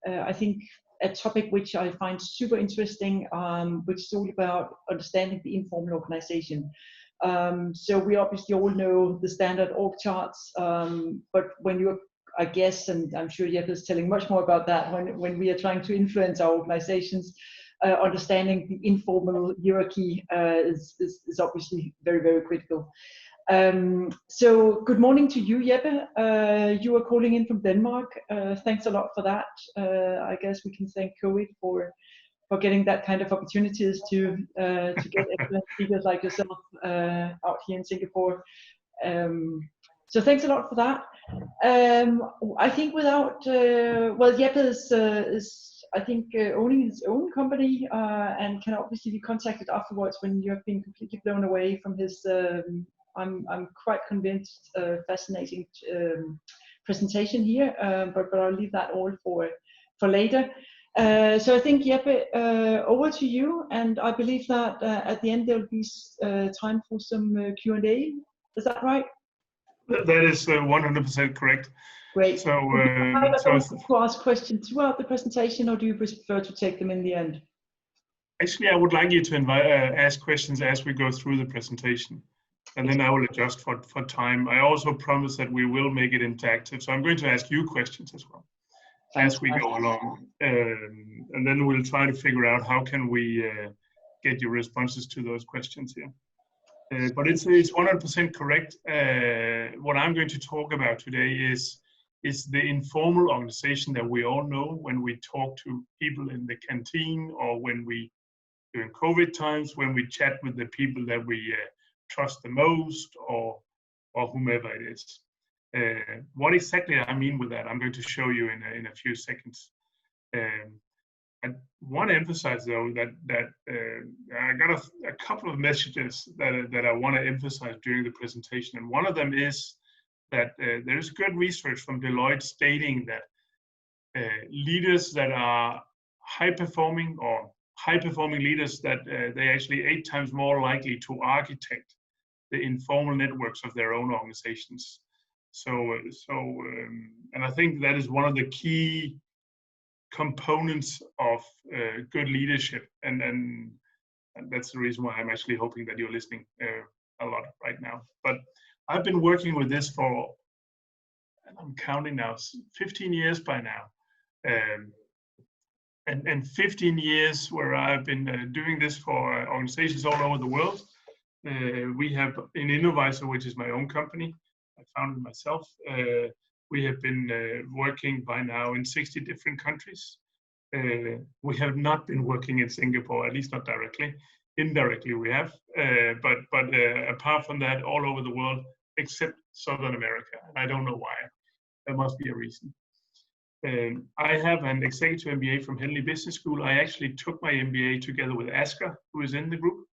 I think, a topic which I find super interesting, which is all about understanding the informal organization. So we obviously all know the standard org charts, but when you're, I guess, and I'm sure Jeppe is telling much more about that, when we are trying to influence our organizations, understanding the informal hierarchy is obviously very, very critical. So good morning to you, Jeppe. You are calling in from Denmark. Thanks a lot for that. I guess we can thank COVID for getting that kind of opportunities to get excellent speakers like yourself out here in Singapore. So thanks a lot for that. I think without, well, Jeppe is I think owning his own company and can obviously be contacted afterwards when you have been completely blown away from his, I'm quite convinced, fascinating presentation here, but I'll leave that all for later. So I think, Jeppe, over to you, and I believe that at the end there will be time for some Q&A. Is that right? That is 100% correct. Great. So, to ask questions throughout the presentation, or do you prefer to take them in the end? Actually, I would like you to ask questions as we go through the presentation, and then I will adjust for time. I also promise that we will make it interactive, so I'm going to ask you questions as well as we go along, and then we'll try to figure out how can we get your responses to those questions here. But it's 100% correct. What I'm going to talk about today is the informal organization that we all know when we talk to people in the canteen, or when we, during COVID times, when we chat with the people that we trust the most, or whomever it is. What exactly I mean with that, I'm going to show you in a few seconds. I want to emphasize, though, that I got a couple of messages that I want to emphasize during the presentation, and one of them is that there's good research from Deloitte stating that leaders that are high-performing leaders, that they're actually 8 times more likely to architect the informal networks of their own organizations. And I think that is one of the key components of good leadership, and that's the reason why I'm actually hoping that you're listening a lot right now. But I've been working with this for, and I'm counting now, 15 years by now, and 15 years where I've been doing this for organizations all over the world. We have in Innovisor, which is my own company, I founded myself. We have been working by now in 60 different countries. We have not been working in Singapore, at least not directly. Indirectly we have, but apart from that, all over the world except Southern America. And I don't know why. There must be a reason. I have an executive MBA from Henley Business School. I actually took my MBA together with Asger, who is in the group,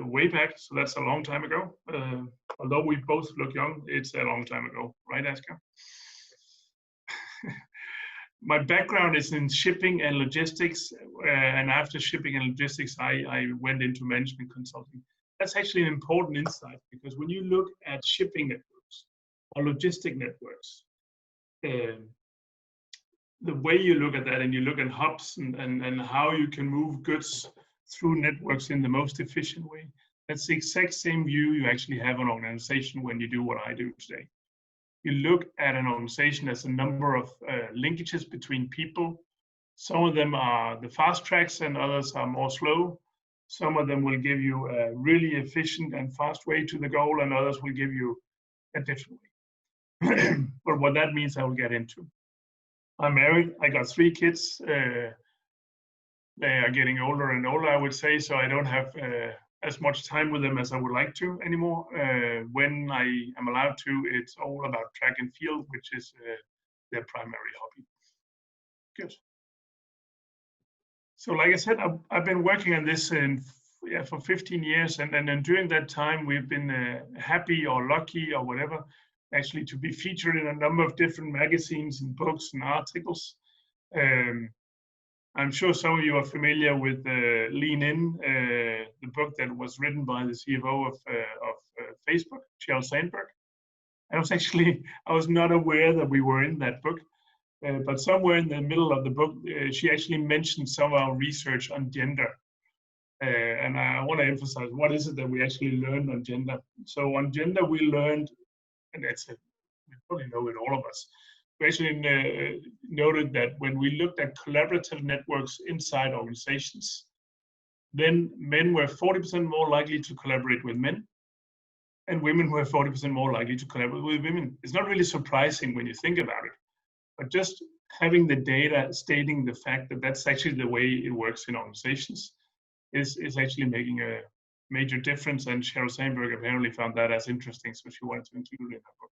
way back. So that's a long time ago. Although we both look young, it's a long time ago, right, Asger? My background is in shipping and logistics, and after shipping and logistics, I went into management consulting. That's actually an important insight, because when you look at shipping networks or logistic networks, the way you look at that, and you look at hubs and how you can move goods through networks in the most efficient way, that's the exact same view you actually have on an organization when you do what I do today. You look at an organization as a number of linkages between people. Some of them are the fast tracks and others are more slow. Some of them will give you a really efficient and fast way to the goal, and others will give you a different way. But what that means, I will get into. I'm married, I got 3 kids. They are getting older and older, I would say, so I don't have as much time with them as I would like to anymore. When I am allowed to, it's all about track and field, which is their primary hobby. Good. So like I said, I've been working on this for 15 years, and during that time, we've been happy or lucky or whatever, actually to be featured in a number of different magazines and books and articles. I'm sure some of you are familiar with Lean In, the book that was written by the CEO of Facebook, Sheryl Sandberg. I was not aware that we were in that book. But somewhere in the middle of the book, she actually mentioned some of our research on gender. And I want to emphasize, what is it that we actually learned on gender? So on gender, we learned, and we probably know it, all of us, we actually noted that when we looked at collaborative networks inside organizations, then men were 40% more likely to collaborate with men, and women were 40% more likely to collaborate with women. It's not really surprising when you think about it, but just having the data stating the fact that that's actually the way it works in organizations is actually making a major difference. And Sheryl Sandberg apparently found that as interesting, so she wanted to include it in her book.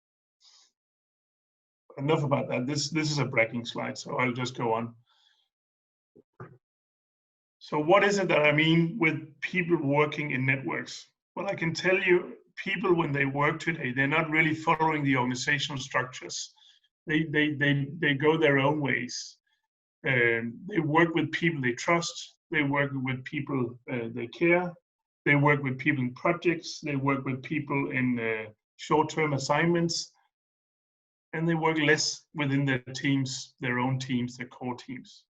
Enough about that. This is a bragging slide, so I'll just go on. So what is it that I mean with people working in networks? Well, I can tell you, people, when they work today, they're not really following the organizational structures. They go their own ways. They work with people they trust. They work with people they care. They work with people in projects. They work with people in short-term assignments. And they work less within their teams, their own teams, their core teams.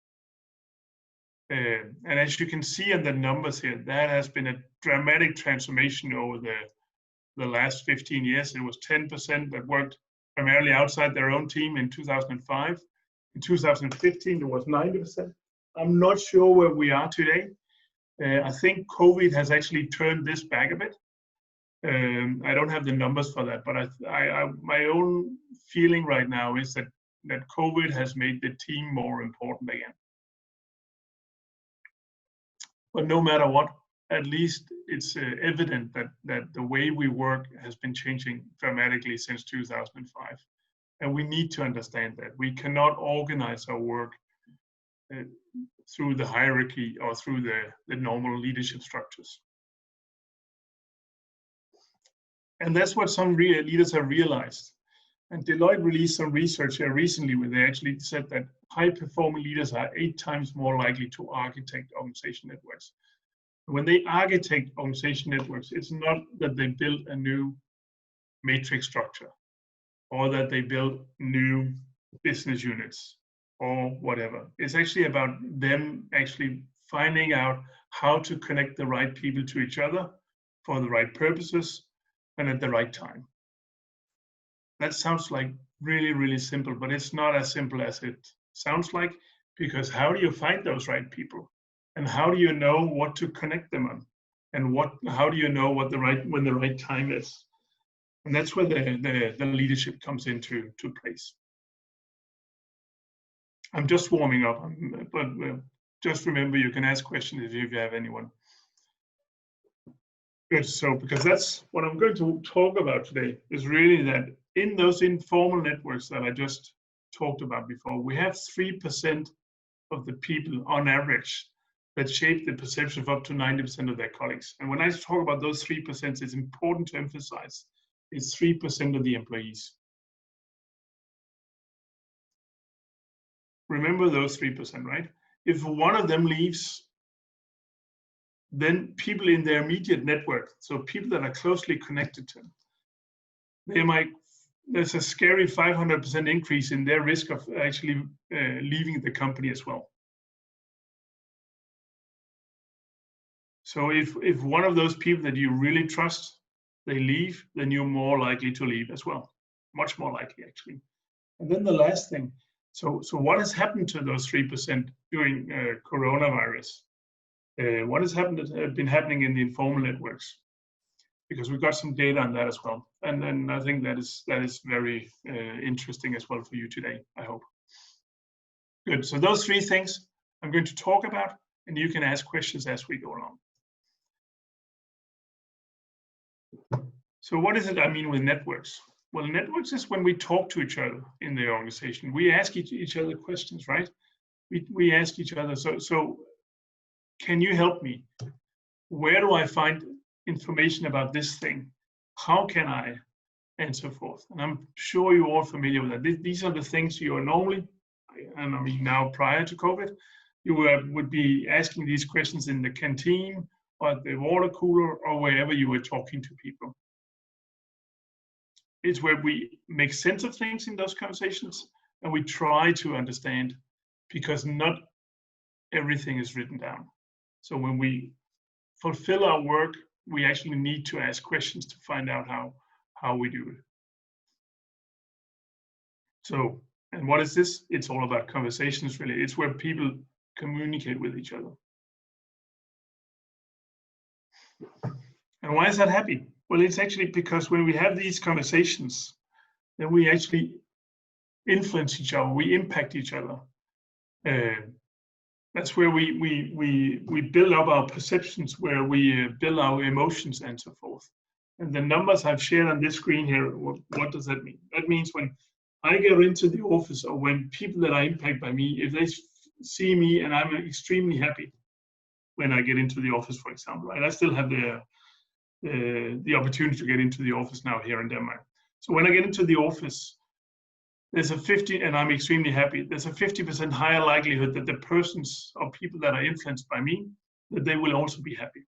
And as you can see in the numbers here, that has been a dramatic transformation over the last 15 years. It was 10% that worked primarily outside their own team in 2005. In 2015, it was 90%. I'm not sure where we are today. I think COVID has actually turned this back a bit. I don't have the numbers for that, but my own feeling right now is that COVID has made the team more important again. But no matter what, at least it's evident that the way we work has been changing dramatically since 2005. And we need to understand that. We cannot organize our work through the hierarchy or through the normal leadership structures. And that's what some leaders have realized. And Deloitte released some research here recently where they actually said that high-performing leaders are 8 times more likely to architect organization networks. When they architect organization networks, it's not that they build a new matrix structure or that they build new business units or whatever. It's actually about them actually finding out how to connect the right people to each other for the right purposes and at the right time. That sounds like really, really simple, but it's not as simple as it sounds like, because how do you find those right people? And how do you know what to connect them on? And how do you know when the right time is? And that's where the leadership comes into place. I'm just warming up, but just remember you can ask questions if you have anyone. Good, so because that's what I'm going to talk about today, is really that in those informal networks that I just talked about before, we have 3% of the people on average that shape the perception of up to 90% of their colleagues. And when I talk about those 3%, it's important to emphasize it's 3% of the employees. Remember those 3%, right? If one of them leaves, then people in their immediate network, so people that are closely connected to them, there's a scary 500% increase in their risk of actually leaving the company as well. So if one of those people that you really trust, they leave, then you're more likely to leave as well. Much more likely, actually. And then the last thing, so what has happened to those 3% during coronavirus? What has been happening in the informal networks? Because we've got some data on that as well. And then I think that is very interesting as well for you today, I hope. Good, so those 3 things I'm going to talk about, and you can ask questions as we go along. So what is it I mean with networks? Well, networks is when we talk to each other in the organization. We ask each other questions, right? We ask each other, so can you help me? Where do I find information about this thing? How can I? And so forth. And I'm sure you're all familiar with that. These are the things you are normally, and I mean now prior to COVID, you would be asking these questions in the canteen or at the water cooler or wherever you were talking to people. It's where we make sense of things in those conversations, and we try to understand, because not everything is written down. So when we fulfill our work, we actually need to ask questions to find out how we do it. So, and what is this? It's all about conversations, really. It's where people communicate with each other. And why is that happy? Well, it's actually because when we have these conversations, then we actually influence each other, we impact each other. That's where we build up our perceptions, where we build our emotions and so forth. And the numbers I've shared on this screen here, what does that mean? That means when I get into the office, or when people that are impacted by me, if they see me and I'm extremely happy when I get into the office, for example, and I still have the opportunity to get into the office now here in Denmark. So when I get into the office, there's a 50, and I'm extremely happy, there's a 50% higher likelihood that the persons or people that are influenced by me, that they will also be happy.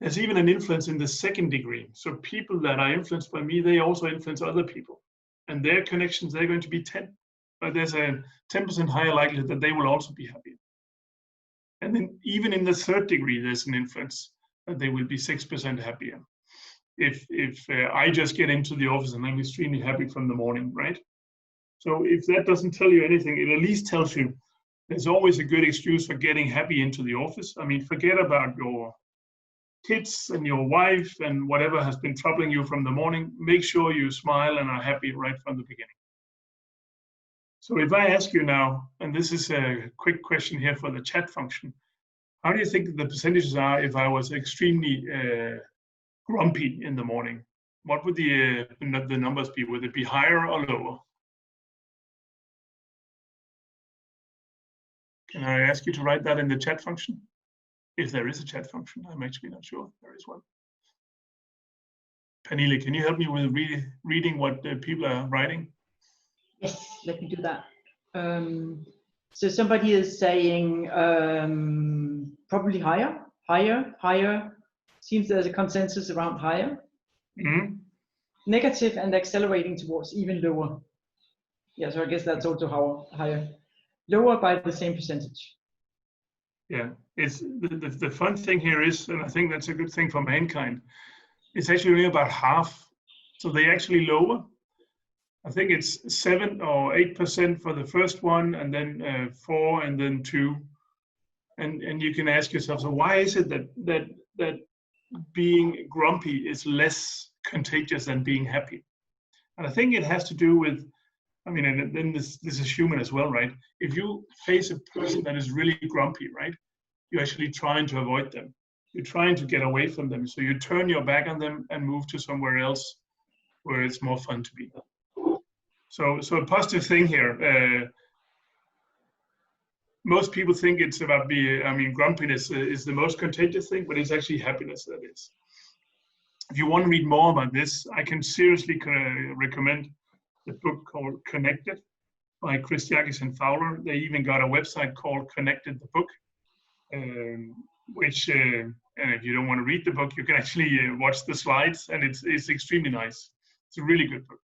There's even an influence in the second degree. So people that are influenced by me, they also influence other people. And their connections, they're going to be 10. But there's a 10% higher likelihood that they will also be happy. And then even in the third degree, there's an influence that they will be 6% happier. If I just get into the office and I'm extremely happy from the morning, right? So if that doesn't tell you anything, it at least tells you there's always a good excuse for getting happy into the office. I mean, forget about your kids and your wife and whatever has been troubling you from the morning. Make sure you smile and are happy right from the beginning. So if I ask you now, and this is a quick question here for the chat function, how do you think the percentages are if I was extremely grumpy in the morning? What would the numbers be? Would it be higher or lower? Can I ask you to write that in the chat function? If there is a chat function, I'm actually not sure if there is one. Pernille, can you help me with reading what people are writing? Yes, let me do that. So somebody is saying probably higher. Seems there's a consensus around higher. Mm-hmm. Negative and accelerating towards even lower. Yeah, so I guess that's also higher. Lower by the same percentage. Yeah, it's the fun thing here is, and I think that's a good thing for mankind, it's actually only about half. So they actually lower. I think it's 7 or 8% for the first one, and then 4, and then 2. And you can ask yourself, so why is it that being grumpy is less contagious than being happy? And I think it has to do with, I mean, and then this is human as well, right? If you face a person that is really grumpy, right? You're actually trying to avoid them. You're trying to get away from them. So you turn your back on them and move to somewhere else where it's more fun to be. So a positive thing here. Most people think it's about grumpiness is the most contagious thing, but it's actually happiness that is. If you want to read more about this, I can seriously recommend the book called Connected by Christiakis and Fowler. They even got a website called Connected the Book, which, and if you don't want to read the book, you can actually watch the slides, and it's extremely nice. It's a really good book.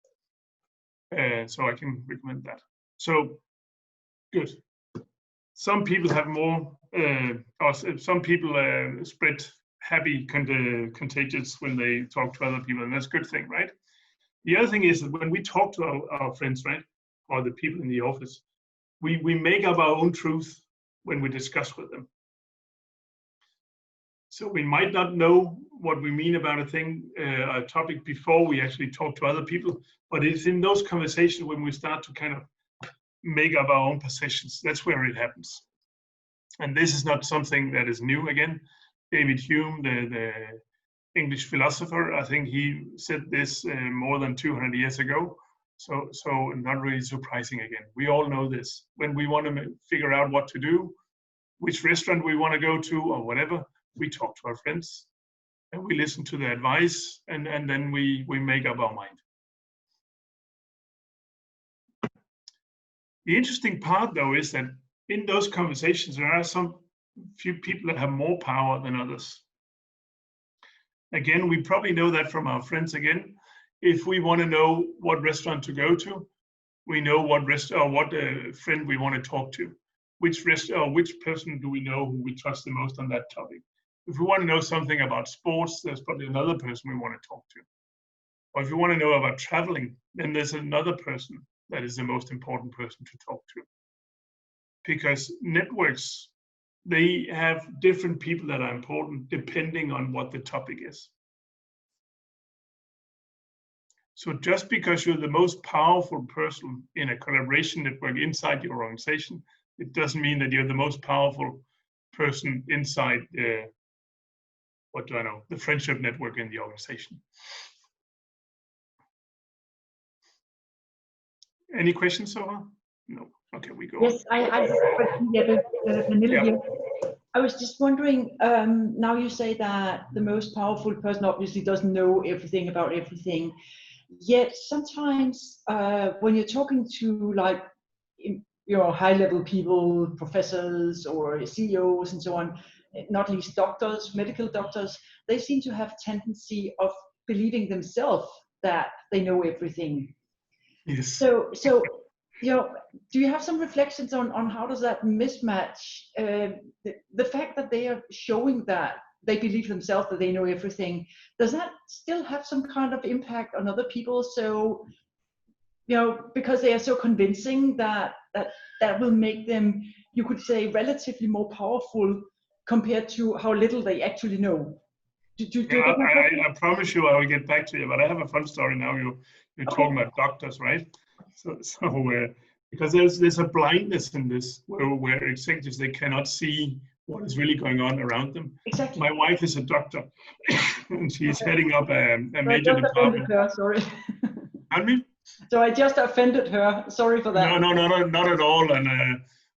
So I can recommend that. So, good. Some people have more, or some people spread happy contagious when they talk to other people, and that's a good thing, right? The other thing is that when we talk to our friends, right, or the people in the office, we make up our own truth when we discuss with them. So we might not know what we mean about a topic before we actually talk to other people, but it's in those conversations when we start to kind of make up our own positions. That's where it happens. And this is not something that is new. Again, David Hume, the English philosopher, I think he said this more than 200 years ago. So not really surprising again. We all know this. When we want to figure out what to do, which restaurant we want to go to or whatever, we talk to our friends and we listen to their advice, and then we make up our mind. The interesting part, though, is that in those conversations, there are some few people that have more power than others. Again, we probably know that from our friends again. If we want to know what restaurant to go to, we know what friend we want to talk to. Which person do we know who we trust the most on that topic? If we want to know something about sports, there's probably another person we want to talk to. Or if you want to know about traveling, then there's another person that is the most important person to talk to. Because networks, they have different people that are important depending on what the topic is. So just because you're the most powerful person in a collaboration network inside your organization, it doesn't mean that you're the most powerful person inside the friendship network in the organization. Any questions so far? No. Okay, we go. Yes, I have a question, Jeppe. I was just wondering, now you say that the most powerful person obviously doesn't know everything about everything. Yet sometimes when you're talking to like high-level people, professors or CEOs and so on, not least doctors, medical doctors, they seem to have a tendency of believing themselves that they know everything. Yes. So do you have some reflections on how does that mismatch the fact that they are showing that they believe themselves that they know everything? Does that still have some kind of impact on other people? So, because they are so convincing that will make them, you could say, relatively more powerful compared to how little they actually know. I promise you I will get back to you, but I have a fun story now. You're Okay. talking about doctors, right? So because there's a blindness in this where executives, they cannot see what is really going on around them. Exactly. My wife is a doctor, and she's heading up a major department. Her, sorry. Pardon me? So I just offended her. Sorry for that. No, not at all. And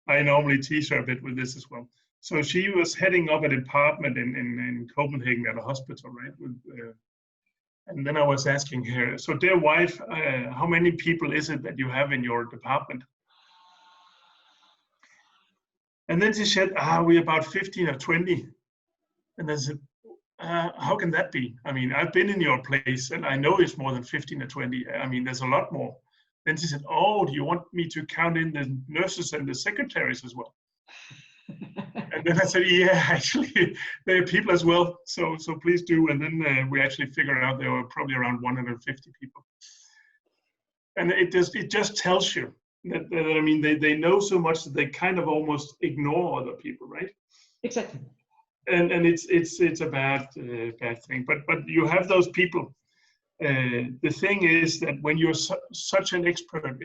I normally tease her a bit with this as well. So she was heading up a department in Copenhagen at a hospital, right? And then I was asking her, so dear wife, how many people is it that you have in your department? And then she said, we're about 15 or 20. And I said, how can that be? I mean, I've been in your place and I know it's more than 15 or 20. I mean, there's a lot more. Then she said, do you want me to count in the nurses and the secretaries as well? And then I said, yeah, actually, there are people as well. So please do. And then we actually figured out there were probably around 150 people. And it just tells you that I mean, they know so much that they kind of almost ignore other people, right? Exactly. And it's a bad thing. But you have those people. The thing is that when you're such an expert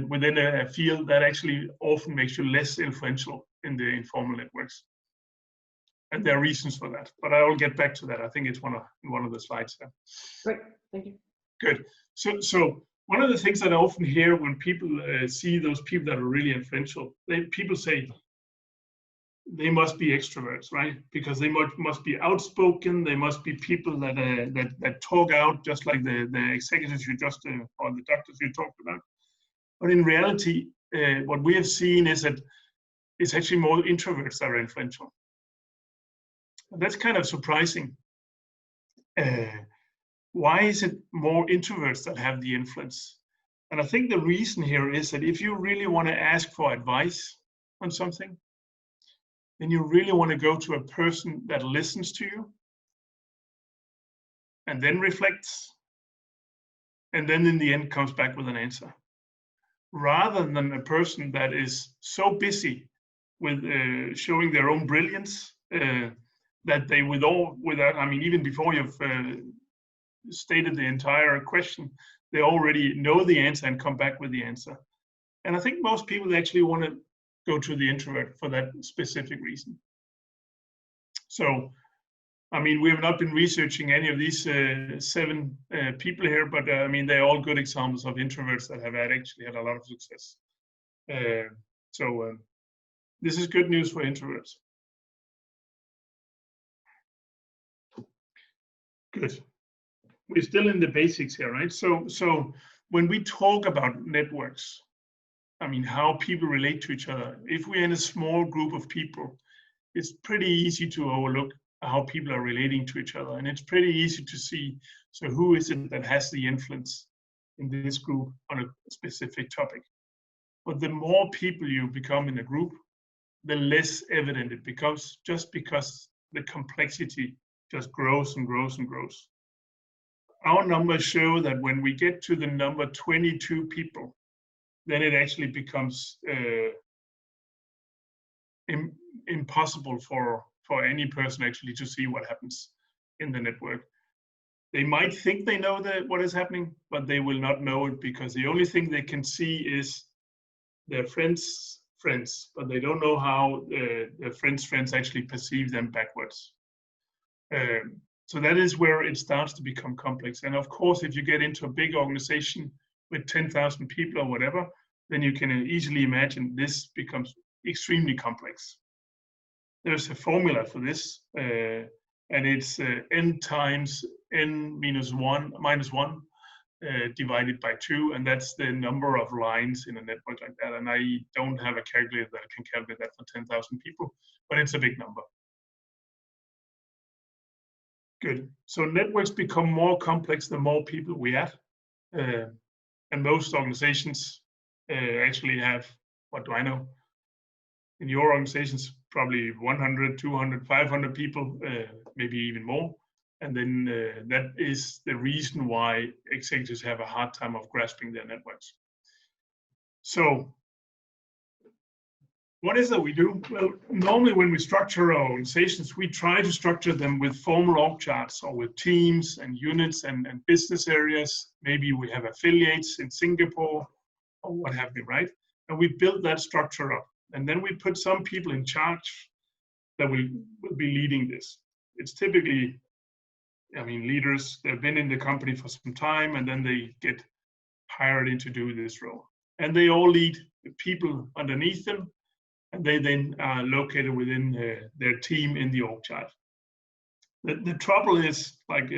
within a field, that actually often makes you less influential in the informal networks. And there are reasons for that, but I will get back to that. I think it's one of the slides there. Great, thank you. Good. So one of the things that I often hear when people see those people that are really influential, people say they must be extroverts, right? Because they must be outspoken. They must be people that talk out, just like the executives you just or the doctors you talked about. But in reality, what we have seen is that it's actually more introverts that are influential. And that's kind of surprising. Why is it more introverts that have the influence? And I think the reason here is that if you really want to ask for advice on something, then you really want to go to a person that listens to you and then reflects, and then in the end comes back with an answer, rather than a person that is so busy with showing their own brilliance that they without, I mean, even before you've stated the entire question, they already know the answer and come back with the answer. And I think most people actually want to go to the introvert for that specific reason. So, I mean, we have not been researching any of these 7 people here, but I mean, they're all good examples of introverts that have actually had a lot of success. So this is good news for introverts. Good. We're still in the basics here, right? So when we talk about networks, I mean, how people relate to each other, if we're in a small group of people, it's pretty easy to overlook how people are relating to each other. And it's pretty easy to see, so who is it that has the influence in this group on a specific topic. But the more people you become in a group, the less evident it becomes, just because the complexity just grows and grows and grows. Our numbers show that when we get to the number 22 people, then it actually becomes impossible for any person actually to see what happens in the network. They might think they know what is happening, but they will not know it, because the only thing they can see is their friends, but they don't know how their friends actually perceive them backwards. So that is where it starts to become complex. And of course, if you get into a big organization with 10,000 people or whatever, then you can easily imagine this becomes extremely complex. There's a formula for this, and it's n times n minus 1 divided by 2, and that's the number of lines in a network like that. And I don't have a calculator that can calculate that for 10,000 people, but it's a big number. Good. So networks become more complex the more people we add, and most organizations actually have, what do I know? In your organizations, probably 100, 200, 500 people, maybe even more. And then that is the reason why executives have a hard time of grasping their networks. So what is it we do? Well, normally when we structure our organizations, we try to structure them with formal org charts, or with teams and units and business areas. Maybe we have affiliates in Singapore or what have you, right? And we build that structure up. And then we put some people in charge that will be leading this. It's typically, leaders, they've been in the company for some time, and then they get hired in to do this role. And they all lead the people underneath them, and they then are located within their team in the org chart. The trouble is, like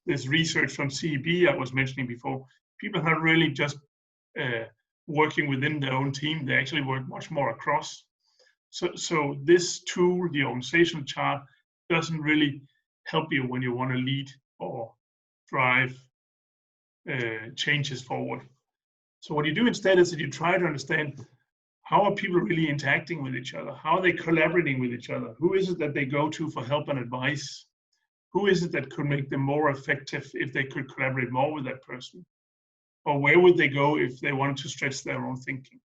this research from CEB I was mentioning before, people are not really just working within their own team, they actually work much more across. So this tool, the organizational chart, doesn't really help you when you want to lead or drive changes forward. So what you do instead is that you try to understand, how are people really interacting with each other? How are they collaborating with each other? Who is it that they go to for help and advice? Who is it that could make them more effective if they could collaborate more with that person? Or where would they go if they wanted to stretch their own thinking?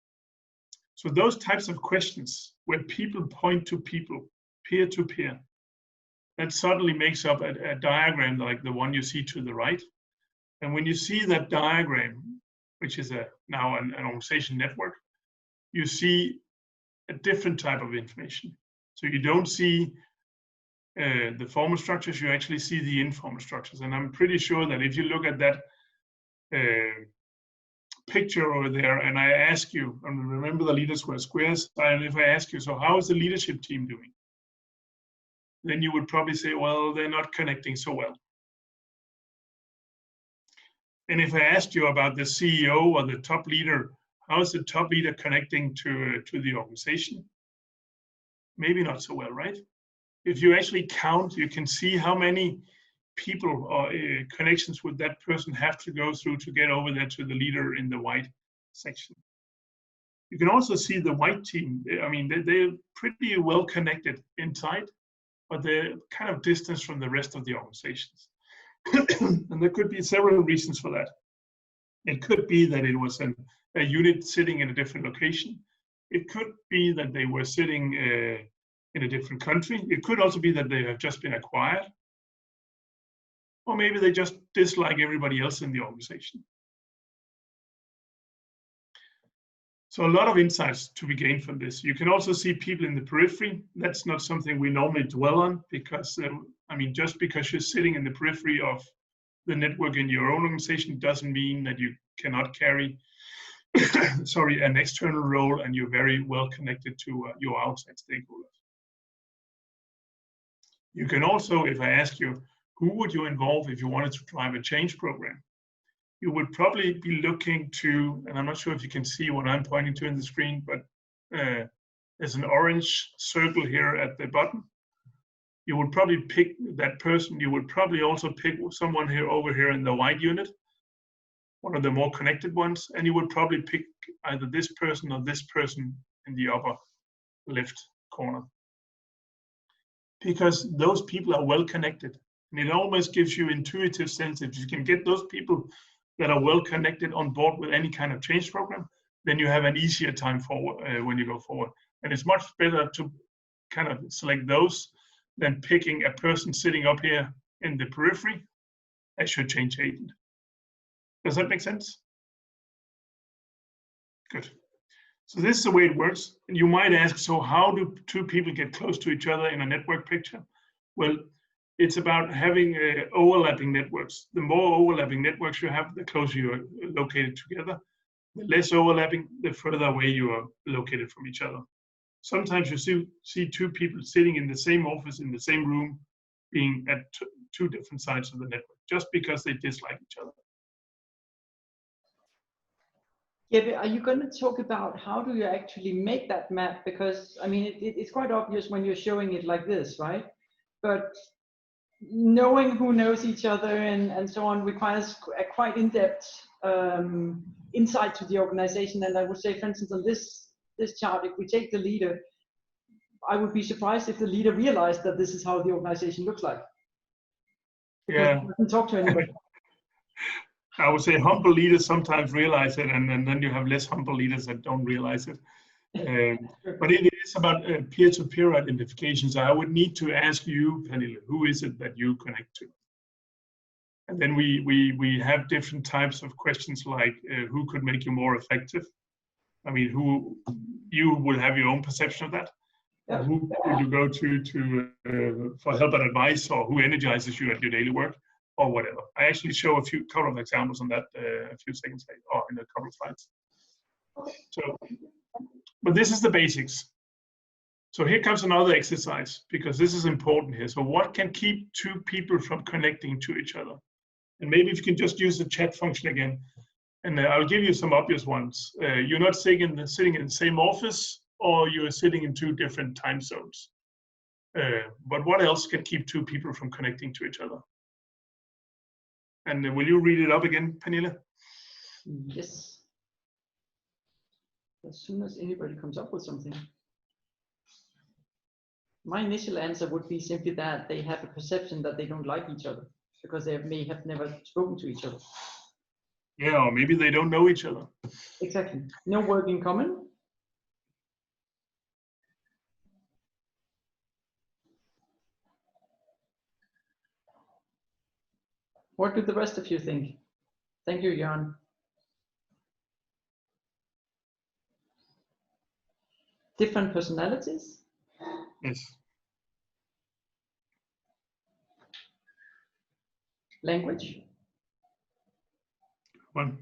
So those types of questions, where people point to people, peer to peer, that suddenly makes up a diagram like the one you see to the right. And when you see that diagram, which is now an organization network, you see a different type of information. So you don't see the formal structures, you actually see the informal structures. And I'm pretty sure that if you look at that picture over there, and I ask you, and remember the leaders were squares, and if I ask you, so how is the leadership team doing? Then you would probably say, well, they're not connecting so well. And if I asked you about the CEO or the top leader, how is the top leader connecting to the organization? Maybe not so well, right? If you actually count, you can see how many people or connections would that person have to go through to get over there to the leader in the white section. You can also see the white team. I mean, they're pretty well connected inside, but they're kind of distanced from the rest of the organizations. And there could be several reasons for that. It could be that it was a unit sitting in a different location. It could be that they were sitting in a different country. It could also be that they have just been acquired. Or maybe they just dislike everybody else in the organization. So a lot of insights to be gained from this. You can also see people in the periphery. That's not something we normally dwell on, because, just because you're sitting in the periphery of the network in your own organization doesn't mean that you cannot carry an external role and you're very well connected to your outside stakeholders. You can also, if I ask you, who would you involve if you wanted to drive a change program? You would probably be looking to, and I'm not sure if you can see what I'm pointing to in the screen, but there's an orange circle here at the bottom. You would probably pick that person. You would probably also pick someone over here in the white unit. one of the more connected ones, and you would probably pick either this person or this person in the upper left corner. Because those people are well connected. And it almost gives you intuitive sense. If you can get those people that are well connected on board with any kind of change program, then you have an easier time forward when you go forward. And it's much better to kind of select those than picking a person sitting up here in the periphery as your change agent. Does that make sense? Good. So this is the way it works. And you might ask, so how do two people get close to each other in a network picture? Well, it's about having overlapping networks. The more overlapping networks you have, the closer you are located together. The less overlapping, the further away you are located from each other. Sometimes you see two people sitting in the same office, in the same room, being at two different sides of the network, just because they dislike each other. Yeah, are you going to talk about how do you actually make that map? Because, I mean, it's quite obvious when you're showing it like this, right? But knowing who knows each other and so on requires a quite in-depth insight to the organization. And I would say, for instance, on this chart, if we take the leader, I would be surprised if the leader realized that this is how the organization looks like. Because yeah, he doesn't talk to anybody. I would say humble leaders sometimes realize it, and then you have less humble leaders that don't realize it. But it is about peer-to-peer identification. So I would need to ask you, Pernille, who is it that you connect to? And then we have different types of questions like who could make you more effective? I mean, who you will have your own perception of that. Yeah. Or who would you go to for help and advice, or who energizes you at your daily work, or whatever. I actually show a couple of examples on that a few seconds later, or in a couple of slides. So, but this is the basics. So here comes another exercise, because this is important here. So what can keep two people from connecting to each other? And maybe if you can just use the chat function again, and I'll give you some obvious ones. You're not sitting in the same office, or you're sitting in two different time zones. But what else can keep two people from connecting to each other? And will you read it up again, Pernille? Yes. As soon as anybody comes up with something. My initial answer would be simply that they have a perception that they don't like each other because they may have never spoken to each other. Yeah, or maybe they don't know each other. Exactly. No work in common. What do the rest of you think? Thank you, Jan. Different personalities? Yes. Language? One.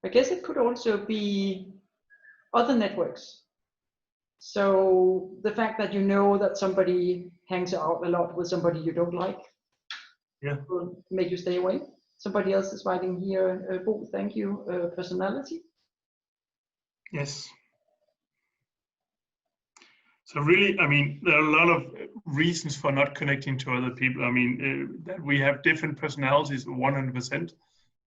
I guess it could also be other networks. So the fact that you know that somebody hangs out a lot with somebody you don't like, yeah, will make you stay away. Somebody else is writing here, Bo, thank you, personality. Yes. So really, I mean, there are a lot of reasons for not connecting to other people. I mean, that we have different personalities, 100%.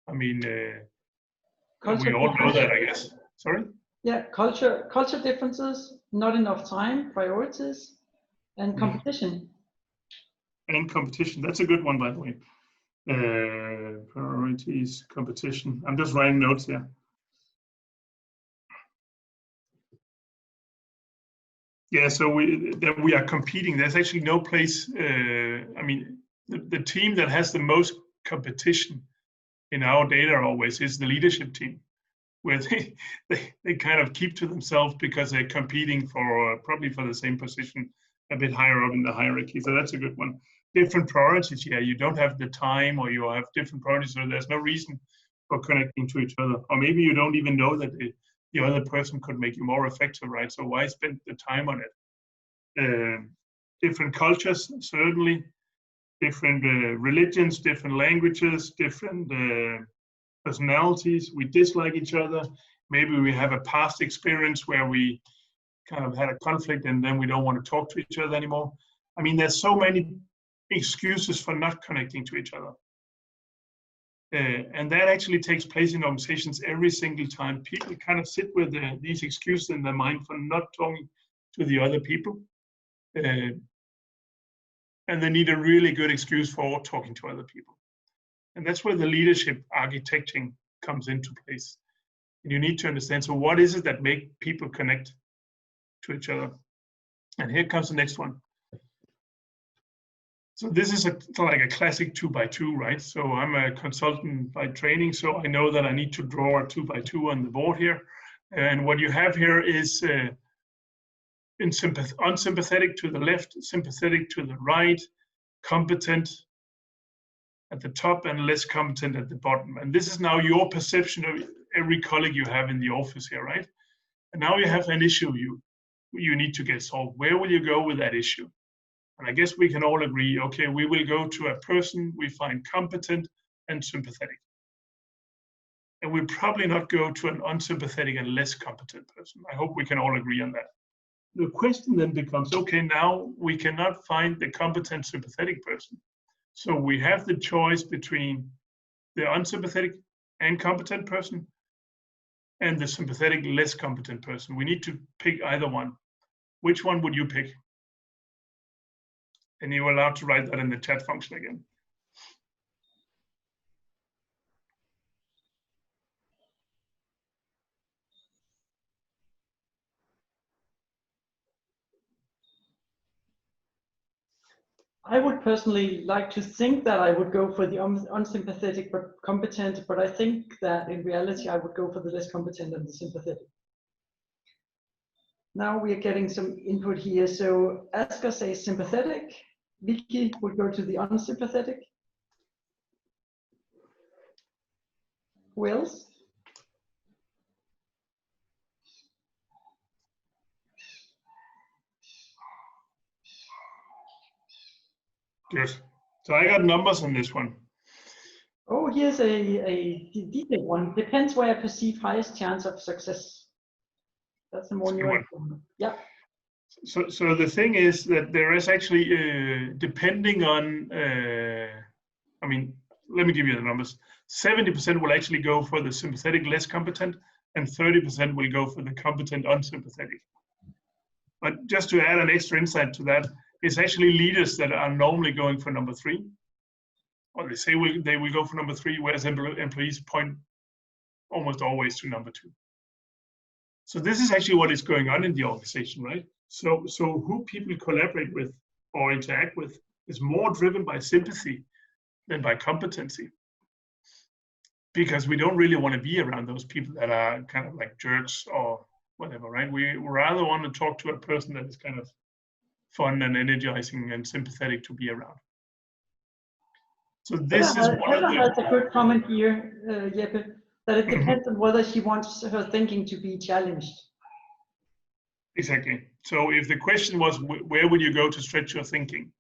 I mean, we all know that, I guess. Sorry? Yeah, culture differences, not enough time, priorities, and competition. And competition, that's a good one, by the way. Priorities, competition. I'm just writing notes here. Yeah, so we are competing. There's actually no place. I mean, the team that has the most competition in our data always is the leadership team, where they kind of keep to themselves because they're competing for probably for the same position a bit higher up in the hierarchy. So that's a good one. Different priorities. Yeah, you don't have the time, or you have different priorities, so there's no reason for connecting to each other. Or maybe you don't even know that the other person could make you more effective, right? So why spend the time on it? Different cultures, certainly. Different religions, different languages, different personalities. We dislike each other. Maybe we have a past experience where we kind of had a conflict and then we don't want to talk to each other anymore. I mean, there's so many excuses for not connecting to each other. And that actually takes place in organizations every single time. People kind of sit with these excuses in their mind for not talking to the other people. And they need a really good excuse for talking to other people. And that's where the leadership architecting comes into place. And you need to understand, so what is it that make people connect to each other? And here comes the next one. So this is like a classic 2x2, right? So I'm a consultant by training, so I know that I need to draw a 2x2 on the board here. And what you have here is unsympathetic to the left, sympathetic to the right, competent at the top, and less competent at the bottom. And this is now your perception of every colleague you have in the office here, right? And now you have an issue you need to get solved. Where will you go with that issue? And I guess we can all agree, okay, we will go to a person we find competent and sympathetic. And we'll probably not go to an unsympathetic and less competent person. I hope we can all agree on that. The question then becomes, okay, now we cannot find the competent sympathetic person. So we have the choice between the unsympathetic and competent person and the sympathetic less competent person. We need to pick either one. Which one would you pick? And you're allowed to write that in the chat function again. I would personally like to think that I would go for the unsympathetic but competent, but I think that in reality I would go for the less competent and the sympathetic. Now we are getting some input here. So Asger says sympathetic, Vicky would go to the unsympathetic. Who else? Good. So I got numbers on this one. Oh, here's a detailed one. Depends where I perceive highest chance of success. That's a more nuanced one. Yeah. So the thing is that there is actually, depending on, I mean, let me give you the numbers. 70% will actually go for the sympathetic less competent, and 30% will go for the competent unsympathetic. But just to add an extra insight to that, it's actually leaders that are normally going for number 3, or they say they will go for number 3, whereas employees point almost always to number 2. So this is actually what is going on in the organization, right? So who people collaborate with or interact with is more driven by sympathy than by competency, because we don't really want to be around those people that are kind of like jerks or whatever, right? We rather want to talk to a person that is kind of fun and energizing and sympathetic to be around. So this is one of the... has a good comment here, Jeppe, that it depends on whether she wants her thinking to be challenged. Exactly. So if the question was, where would you go to stretch your thinking?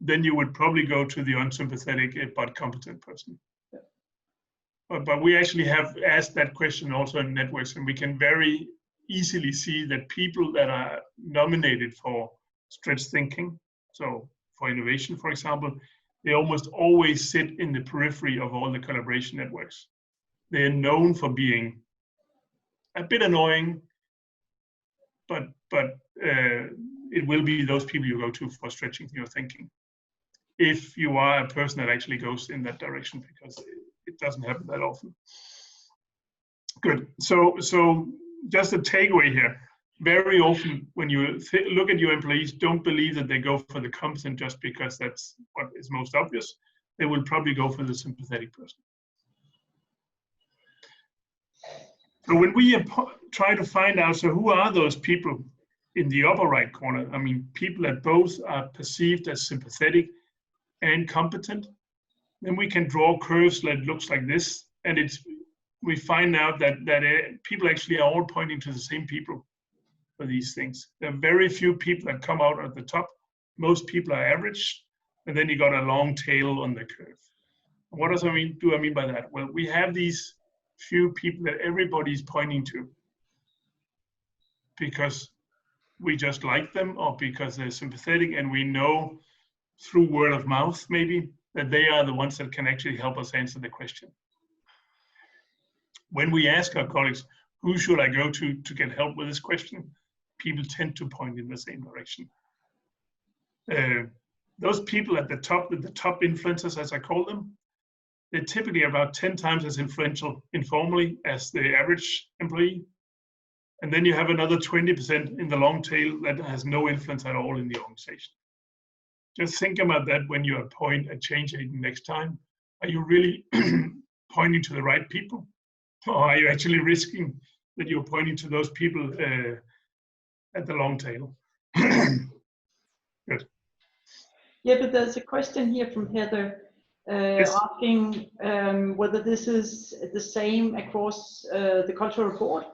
Then you would probably go to the unsympathetic but competent person. Yeah. But we actually have asked that question also in networks, and we can very easily see that people that are nominated for stretch thinking, so for innovation, for example, they almost always sit in the periphery of all the collaboration networks. They're known for being a bit annoying, but it will be those people you go to for stretching your thinking, if you are a person that actually goes in that direction, because it doesn't happen that often. Good. So just a takeaway here. Very often when you look at your employees, don't believe that they go for the competent just because that's what is most obvious. They will probably go for the sympathetic person. So when we try to find out, so who are those people in the upper right corner? I mean, people that both are perceived as sympathetic and competent, then we can draw curves that looks like this, and we find out that people actually are all pointing to the same people for these things. There are very few people that come out at the top. Most people are average, and then you got a long tail on the curve. What does I mean? Do I mean by that? Well, we have these few people that everybody's pointing to, because we just like them or because they're sympathetic, and we know through word of mouth maybe that they are the ones that can actually help us answer the question. When we ask our colleagues, who should I go to get help with this question, people tend to point in the same direction. Those people at the top influencers, as I call them, they're typically about 10 times as influential informally as the average employee. And then you have another 20% in the long tail that has no influence at all in the organization. Just think about that when you appoint a change agent next time. Are you really pointing to the right people? Or are you actually risking that you're pointing to those people at the long tail? Good. Yeah, but there's a question here from Heather Yes. asking whether this is the same across the cultural board.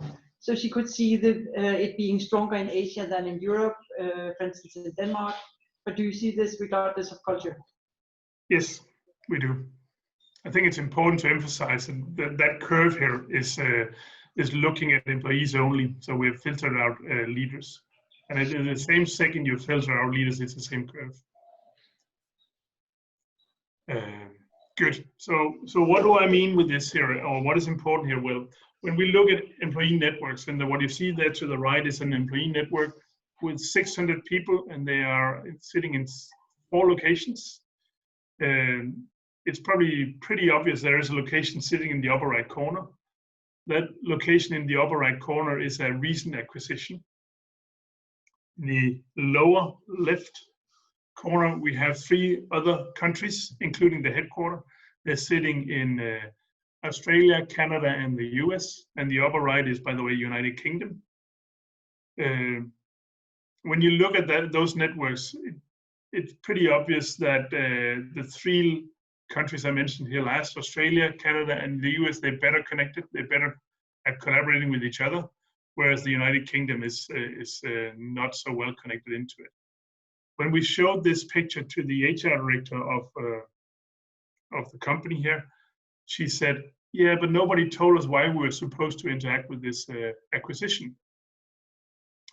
So she could see it being stronger in Asia than in Europe, for instance in Denmark. But do you see this regardless of culture? Yes, we do. I think it's important to emphasize that curve here is looking at employees only. So we've filtered out leaders. And in the same second you filter out leaders, it's the same curve. Good. So what do I mean with this here, or what is important here? Well, when we look at employee networks, and what you see there to the right is an employee network with 600 people, and they are sitting in 4 locations. It's probably pretty obvious there is a location sitting in the upper right corner. That location in the upper right corner is a recent acquisition. In the lower left corner, we have 3 other countries, including the headquarter. They're sitting in Australia, Canada, and the US. And the upper right is, by the way, United Kingdom. When you look at those networks, it's pretty obvious that the 3 countries I mentioned here last, Australia, Canada, and the US, they're better connected. They're better at collaborating with each other, whereas the United Kingdom is not so well connected into it. When we showed this picture to the HR director of the company here, she said, yeah, but nobody told us why we were supposed to interact with this acquisition.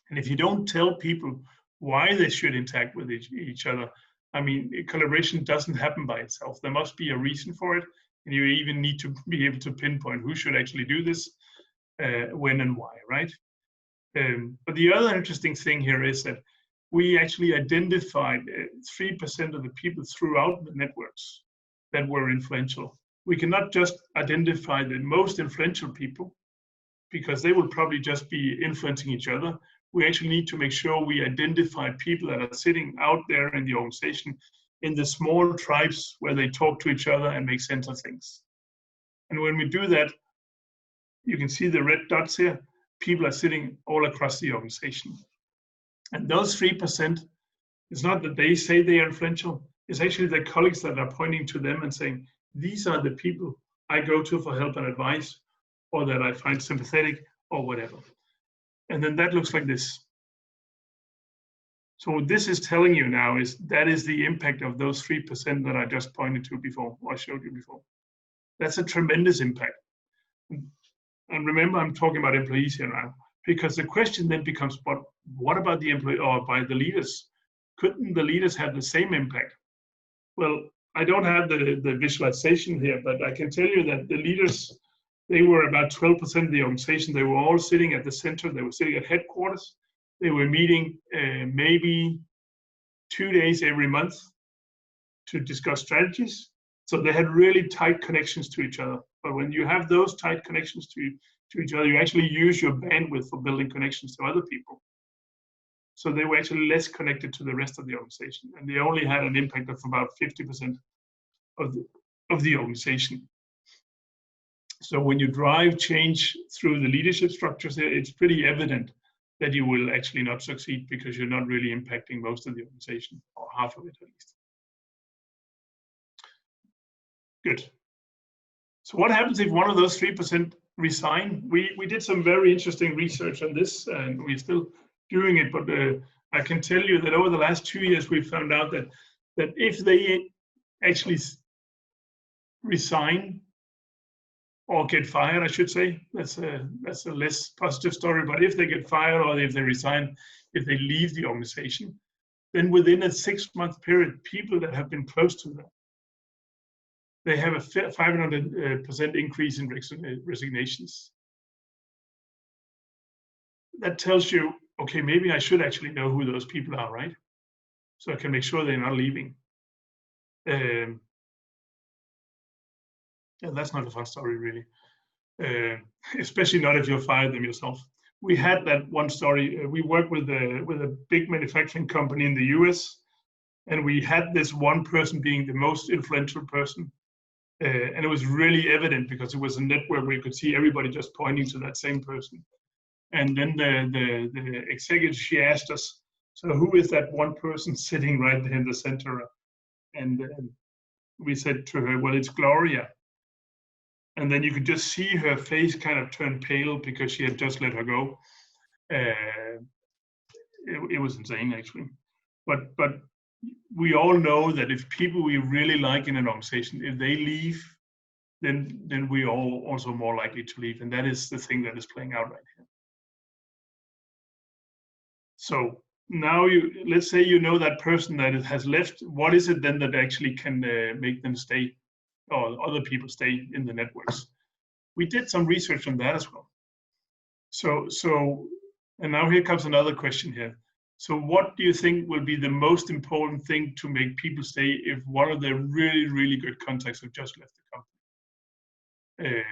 And if you don't tell people why they should interact with each other, I mean, collaboration doesn't happen by itself. There must be a reason for it. And you even need to be able to pinpoint who should actually do this, when and why, right? But the other interesting thing here is that we actually identified 3% of the people throughout the networks that were influential. We cannot just identify the most influential people because they will probably just be influencing each other. We actually need to make sure we identify people that are sitting out there in the organization in the small tribes where they talk to each other and make sense of things. And when we do that, you can see the red dots here. People are sitting all across the organization. And those 3%, it's not that they say they are influential, it's actually their colleagues that are pointing to them and saying, these are the people I go to for help and advice, or that I find sympathetic, or whatever. And then that looks like this. So what this is telling you now is that is the impact of those 3% that I just pointed to before, or I showed you before. That's a tremendous impact. And remember, I'm talking about employees here now, because the question then becomes, what about the employee or by the leaders? Couldn't the leaders have the same impact? Well, I don't have the visualization here, but I can tell you that the leaders, they were about 12% of the organization. They were all sitting at the center. They were sitting at headquarters. They were meeting maybe 2 days every month to discuss strategies. So they had really tight connections to each other. But when you have those tight connections to each other, you actually use your bandwidth for building connections to other people. So they were actually less connected to the rest of the organization. And they only had an impact of about 50% of the organization. So when you drive change through the leadership structures, it's pretty evident that you will actually not succeed because you're not really impacting most of the organization, or half of it at least. Good. So what happens if one of those 3% resign? We did some very interesting research on this, and we're still doing it, but I can tell you that over the last 2 years, we found out that if they actually resign, or get fired, I should say. That's a less positive story. But if they get fired or if they resign, if they leave the organization, then within a 6-month period, people that have been close to them, they have a 500% increase in resignations. That tells you, okay, maybe I should actually know who those people are, right? So I can make sure they're not leaving. Yeah, that's not a fun story, really. Especially not if you fired them yourself. We had that one story. We worked with a big manufacturing company in the US, and we had this one person being the most influential person. And it was really evident because it was a network where you could see everybody just pointing to that same person. And then the executive, she asked us, so who is that one person sitting right there in the center? And we said to her, well, it's Gloria. And then you could just see her face kind of turn pale because she had just let her go. It was insane, actually. But we all know that if people we really like in an organization, if they leave, then we are also more likely to leave. And that is the thing that is playing out right here. So now let's say you know that person that has left. What is it then that actually can make them stay, or other people stay in the networks? We did some research on that as well. So and now here comes another question here. So what do you think will be the most important thing to make people stay if one of their really, really good contacts have just left the company?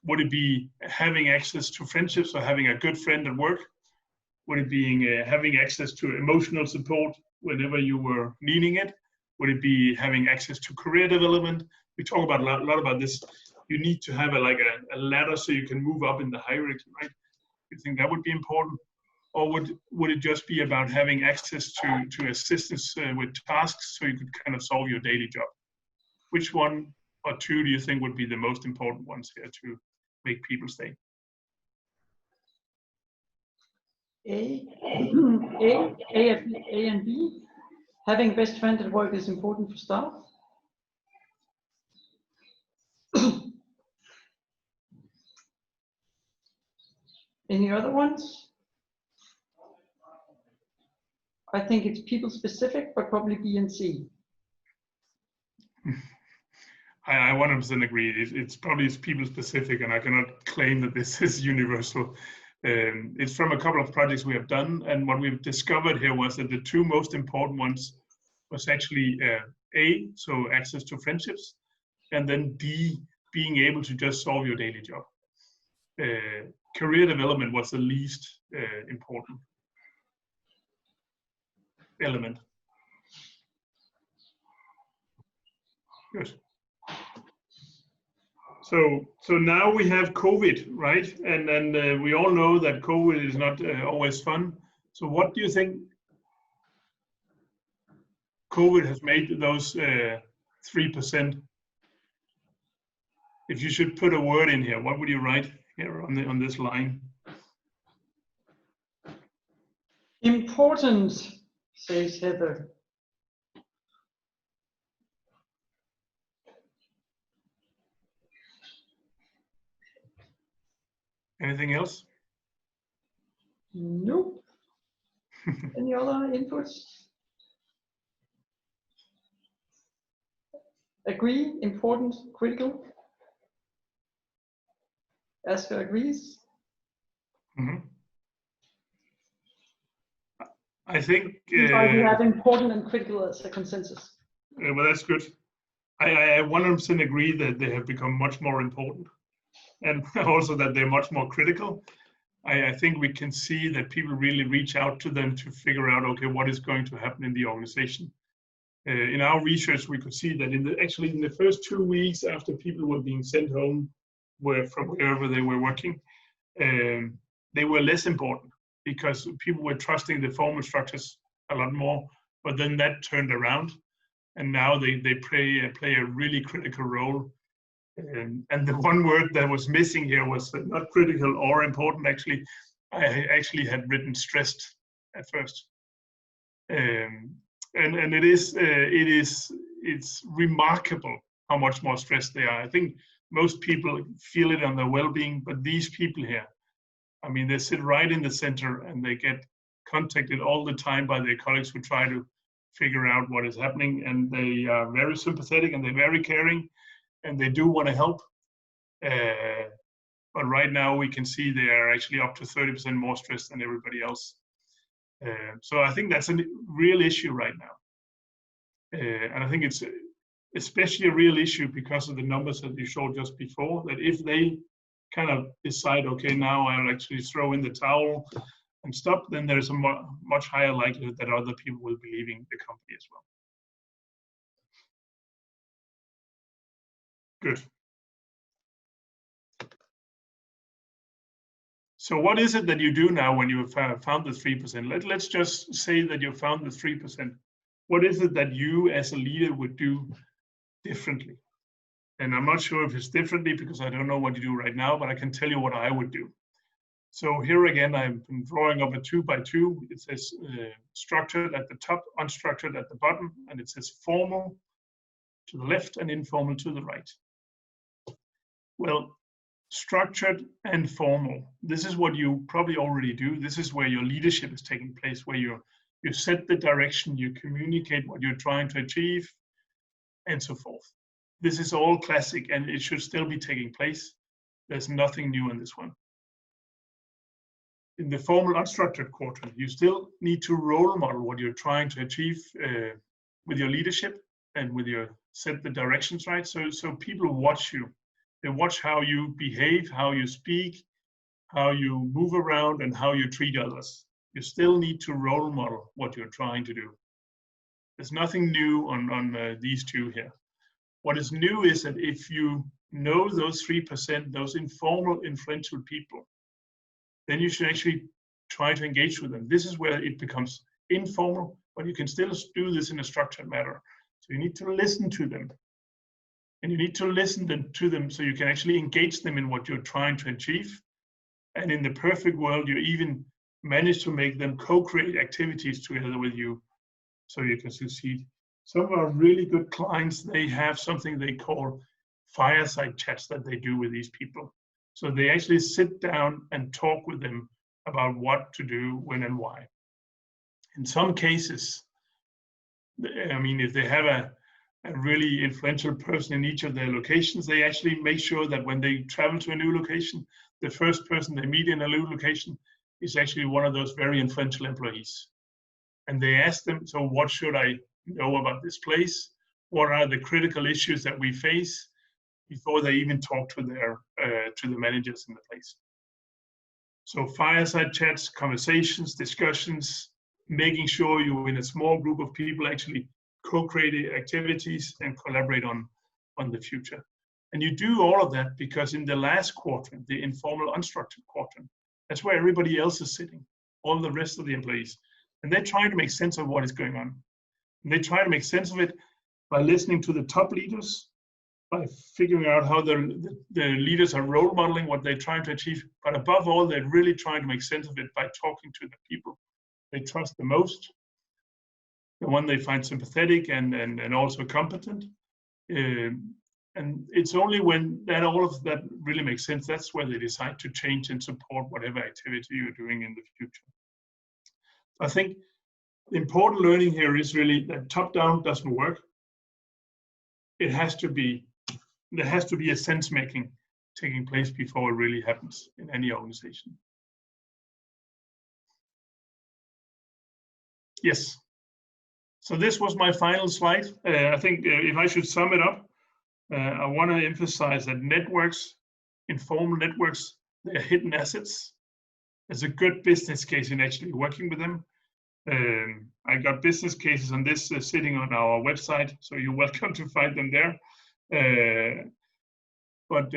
Would it be having access to friendships or having a good friend at work? Would it be having access to emotional support whenever you were needing it? Would it be having access to career development? We talk about a lot about this. You need to have a ladder so you can move up in the hierarchy, right? You think that would be important? Or would it just be about having access to assistance with tasks so you could kind of solve your daily job? Which one or two do you think would be the most important ones here to make people stay? A and B. Having best friend at work is important for staff. Any other ones? I think it's people specific, but probably B and C. I 100% agree. It's probably people specific, and I cannot claim that this is universal. It's from a couple of projects we have done, and what we've discovered here was that the two most important ones was actually A, so access to friendships, and then D, being able to just solve your daily job. Career development was the least important element. Good. So now we have COVID, right? And we all know that COVID is not always fun. So what do you think COVID has made those 3%? If you should put a word in here, what would you write here on this line? Important, says Heather. Anything else? Nope. Any other inputs? Agree, important, critical. Asger agrees. Mm-hmm. I think we have important and critical as a consensus. Well, that's good. I 100% agree that they have become much more important, and also that they're much more critical. I think we can see that people really reach out to them to figure out, okay, what is going to happen in the organization. In our research, we could see that in the first 2 weeks after people were being sent home from wherever they were working, they were less important because people were trusting the formal structures a lot more. But then that turned around, and now they play a really critical role. And the one word that was missing here was not critical or important. Actually, I actually had written stressed at first. And it's remarkable how much more stressed they are. I think most people feel it on their well-being, but these people here, I mean, they sit right in the center and they get contacted all the time by their colleagues who try to figure out what is happening, and they are very sympathetic and they're very caring and they do want to help. But right now we can see they are actually up to 30% more stressed than everybody else. So I think that's a real issue right now. And I think it's especially a real issue because of the numbers that you showed just before, that if they kind of decide, okay, now I'll actually throw in the towel and stop, then there's a much higher likelihood that other people will be leaving the company as well. Good. So what is it that you do now when you have found the 3%? Let's just say that you found the 3%. What is it that you as a leader would do differently? And I'm not sure if it's differently because I don't know what you do right now, but I can tell you what I would do. So here again, I've been drawing up a 2x2. It says structured at the top, unstructured at the bottom, and it says formal to the left and informal to the right. Well, structured and formal. This is what you probably already do. This is where your leadership is taking place, where you set the direction, you communicate what you're trying to achieve, and so forth. This is all classic and it should still be taking place. There's nothing new in this one. In the formal unstructured quadrant, you still need to role model what you're trying to achieve with your leadership and with your set the directions right. So people watch you. They watch how you behave, how you speak, how you move around, and how you treat others. You still need to role model what you're trying to do. There's nothing new on these two here. What is new is that if you know those 3%, those informal, influential people, then you should actually try to engage with them. This is where it becomes informal, but you can still do this in a structured manner. So you need to listen to them. And you need to listen to them so you can actually engage them in what you're trying to achieve. And in the perfect world, you even manage to make them co-create activities together with you so you can succeed. Some of our really good clients, they have something they call fireside chats that they do with these people. So they actually sit down and talk with them about what to do, when and why. In some cases, I mean, if they have a really influential person in each of their locations, they actually make sure that when they travel to a new location, the first person they meet in a new location is actually one of those very influential employees. And they ask them, so what should I know about this place? What are the critical issues that we face, before they even talk to the managers in the place. So fireside chats, conversations, discussions, making sure you're in a small group of people actually co-create activities and collaborate on the future. And you do all of that because in the last quadrant, the informal unstructured quadrant, that's where everybody else is sitting, all the rest of the employees. And they're trying to make sense of what is going on. And they try to make sense of it by listening to the top leaders, by figuring out how the leaders are role modeling what they're trying to achieve. But above all, they're really trying to make sense of it by talking to the people they trust the most, the one they find sympathetic and also competent. And it's only when all of that really makes sense, that's where they decide to change and support whatever activity you're doing in the future. I think the important learning here is really that top-down doesn't work. There has to be a sense making taking place before it really happens in any organization. Yes. So this was my final slide. I think if I should sum it up, I want to emphasize that networks, informal networks, they're hidden assets. There's a good business case in actually working with them. I got business cases on this sitting on our website, so you're welcome to find them there. But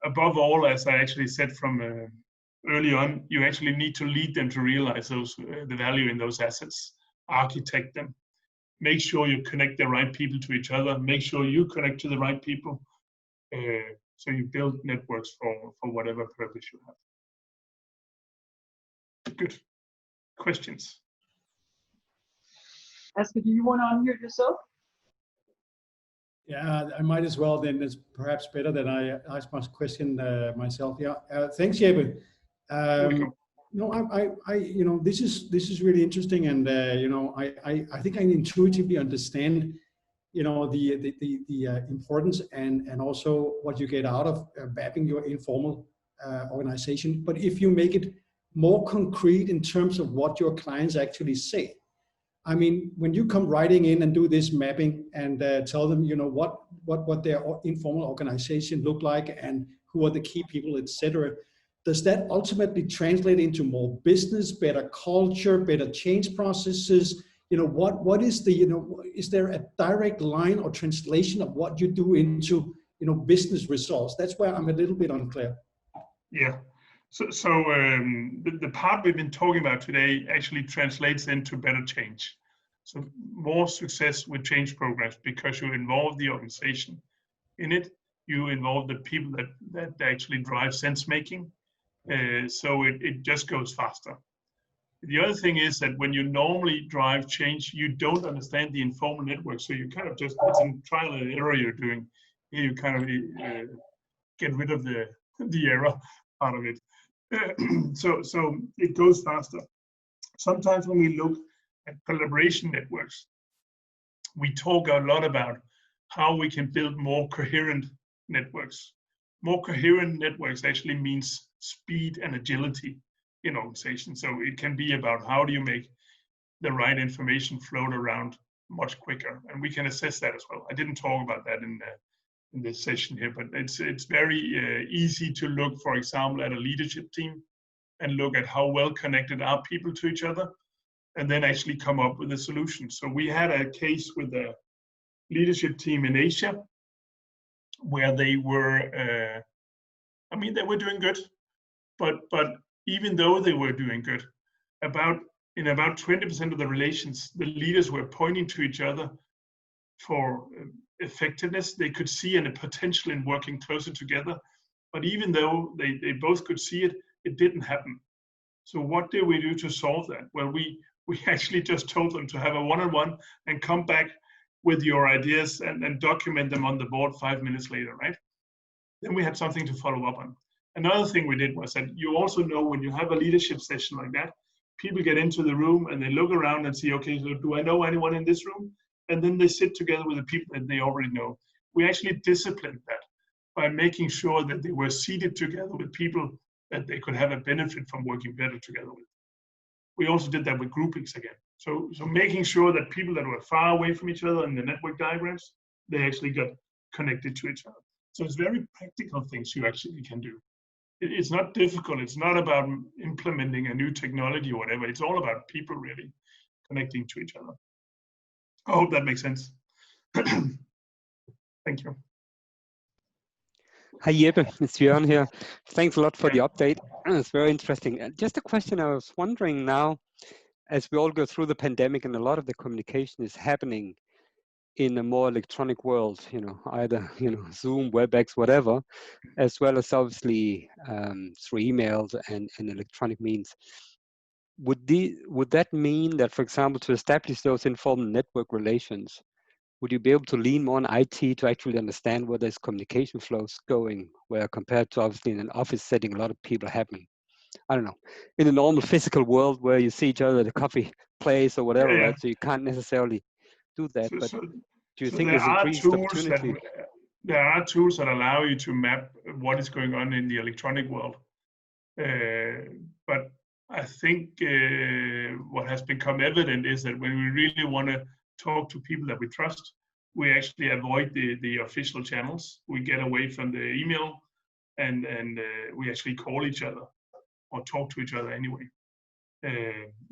above all, as I actually said from early on, you actually need to lead them to realize the value in those assets, architect them, make sure you connect the right people to each other, make sure you connect to the right people, so you build networks for whatever purpose you have. Good. Questions? Asger, do you want to unmute yourself? Yeah, I might as well then. It's perhaps better that I ask my question myself. Yeah, thanks, Jeppe. No, this is really interesting, and I think I intuitively understand, the importance and also what you get out of mapping your informal organization. But if you make it more concrete in terms of what your clients actually say, I mean, when you come writing in and do this mapping and tell them, what their informal organization look like and who are the key people, etc., does that ultimately translate into more business, better culture, better change processes? What is is there a direct line or translation of what you do into, business results? That's where I'm a little bit unclear. Yeah. So the part we've been talking about today actually translates into better change. So more success with change programs because you involve the organization in it. You involve the people that actually drive sense making. So it just goes faster. The other thing is that when you normally drive change, you don't understand the informal network. So you kind of just, it's a trial and error you're doing. Here you kind of get rid of the error part of it. So it goes faster. Sometimes when we look at collaboration networks, we talk a lot about how we can build more coherent networks. More coherent networks actually means speed and agility in organizations. So it can be about how do you make the right information float around much quicker, and we can assess that as well. I didn't talk about that in this session here, but it's very easy to look, for example, at a leadership team and look at how well connected are people to each other, and then actually come up with a solution. So we had a case with a leadership team in Asia where they were, they were doing good, but even though they were doing good, in about 20% of the relations, the leaders were pointing to each other for effectiveness. They could see a potential in working closer together, but even though they both could see it, it didn't happen. So what did we do to solve that? Well, we actually just told them to have a one-on-one and come back with your ideas and document them on the board 5 minutes later, right? Then we had something to follow up on. Another thing we did was that you also know when you have a leadership session like that, people get into the room and they look around and see, okay, so do I know anyone in this room? And then they sit together with the people that they already know. We actually disciplined that by making sure that they were seated together with people that they could have a benefit from working better together with. We also did that with groupings again. So making sure that people that were far away from each other in the network diagrams, they actually got connected to each other. So it's very practical things you actually can do. It's not difficult. It's not about implementing a new technology or whatever. It's all about people really connecting to each other. I hope that makes sense. Thank you. Hi Jeppe, it's Jørgen here. Thanks a lot for the update. It's very interesting. Just a question, I was wondering now, as we all go through the pandemic and a lot of the communication is happening in a more electronic world, either, Zoom, WebEx, whatever, as well as obviously through emails and electronic means. Would that mean that, for example, to establish those informal network relations, would you be able to lean more on IT to actually understand where there's communication flows going, where compared to obviously in an office setting, a lot of people having, I don't know, in a normal physical world where you see each other at a coffee place or whatever, yeah. Right? So you can't necessarily do that. But do you think there's increased opportunity? There are tools that allow you to map what is going on in the electronic world. But I think what has become evident is that when we really want to talk to people that we trust, we actually avoid the official channels. We get away from the email and we actually call each other or talk to each other anyway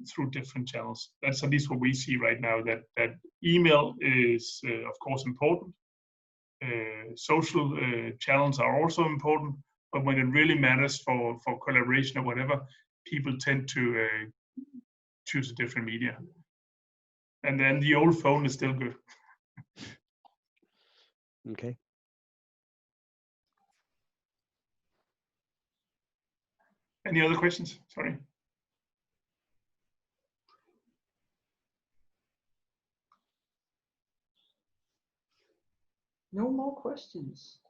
through different channels. That's at least what we see right now, that email is of course important. Social channels are also important, but when it really matters for collaboration or whatever, people tend to choose a different media. And then the old phone is still good. Okay. Any other questions? Sorry. No more questions.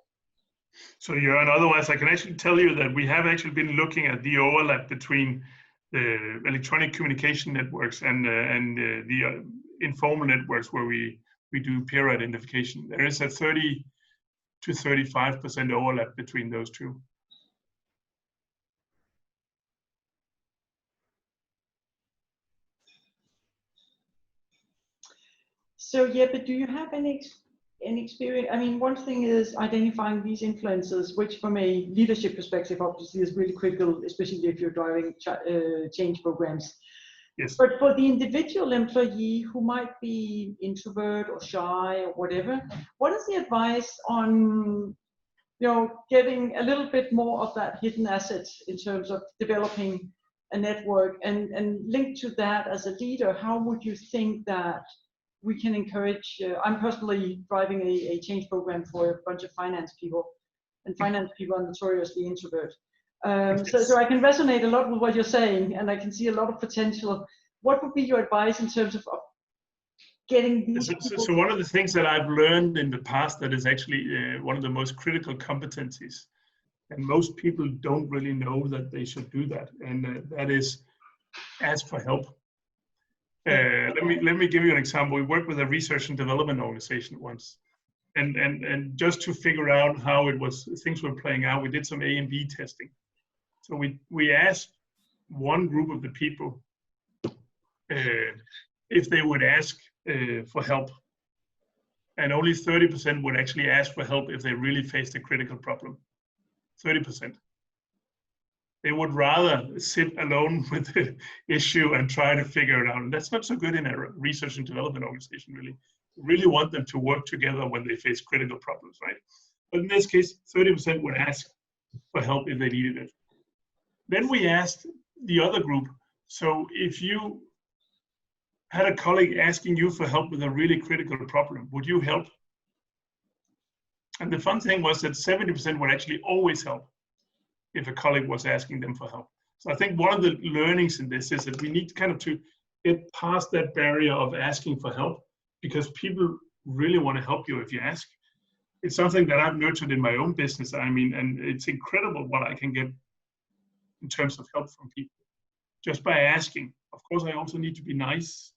So yeah, and otherwise I can actually tell you that we have actually been looking at the overlap between the electronic communication networks and the informal networks where we do peer identification. There is a 30 to 35% overlap between those two. So Jeppe, do you have any experience? I mean, one thing is identifying these influencers, which from a leadership perspective, obviously is really critical, especially if you're driving change programs. Yes. But for the individual employee who might be introvert or shy or whatever, what is the advice on, you know, getting a little bit more of that hidden asset in terms of developing a network, and linked to that as a leader, how would you think that we can encourage? I'm personally driving a change program for a bunch of finance people, and finance people are notoriously introvert. So I can resonate a lot with what you're saying, and I can see a lot of potential. What would be your advice in terms of getting these people? So one of the things that I've learned in the past that is actually one of the most critical competencies, and most people don't really know that they should do that, and that is ask for help. Let me give you an example. We worked with a research and development organization once, and just to figure out how things were playing out, we did some A and B testing. So we asked one group of the people if they would ask for help, and only 30% would actually ask for help if they really faced a critical problem. 30%. They would rather sit alone with the issue and try to figure it out. And that's not so good in a research and development organization, really. You really want them to work together when they face critical problems, right? But in this case, 30% would ask for help if they needed it. Then we asked the other group, so if you had a colleague asking you for help with a really critical problem, would you help? And the fun thing was that 70% would actually always help if a colleague was asking them for help. So I think one of the learnings in this is that we need kind of to get past that barrier of asking for help, because people really want to help you if you ask. It's something that I've nurtured in my own business. I mean, and it's incredible what I can get in terms of help from people just by asking. Of course, I also need to be nice,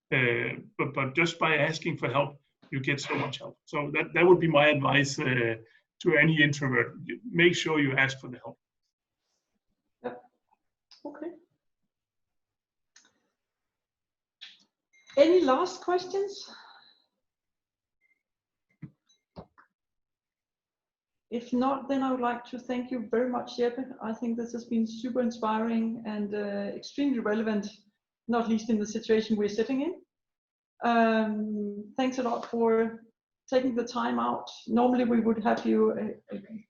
but just by asking for help, you get so much help. So that would be my advice to any introvert. Make sure you ask for the help. Yep. Okay. Any last questions? If not, then I would like to thank you very much, Jeppe. I think this has been super inspiring and extremely relevant, not least in the situation we're sitting in. Thanks a lot for taking the time out. Normally we would have you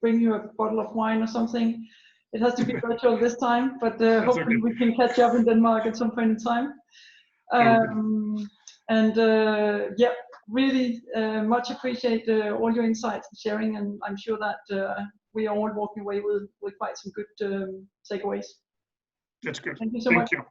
bring you a bottle of wine or something. It has to be virtual this time, but hopefully we can catch up in Denmark at some point in time. Yeah, really much appreciate all your insights and sharing, and I'm sure that we are all walking away with quite some good takeaways. That's good. Thank you so much. Thank you.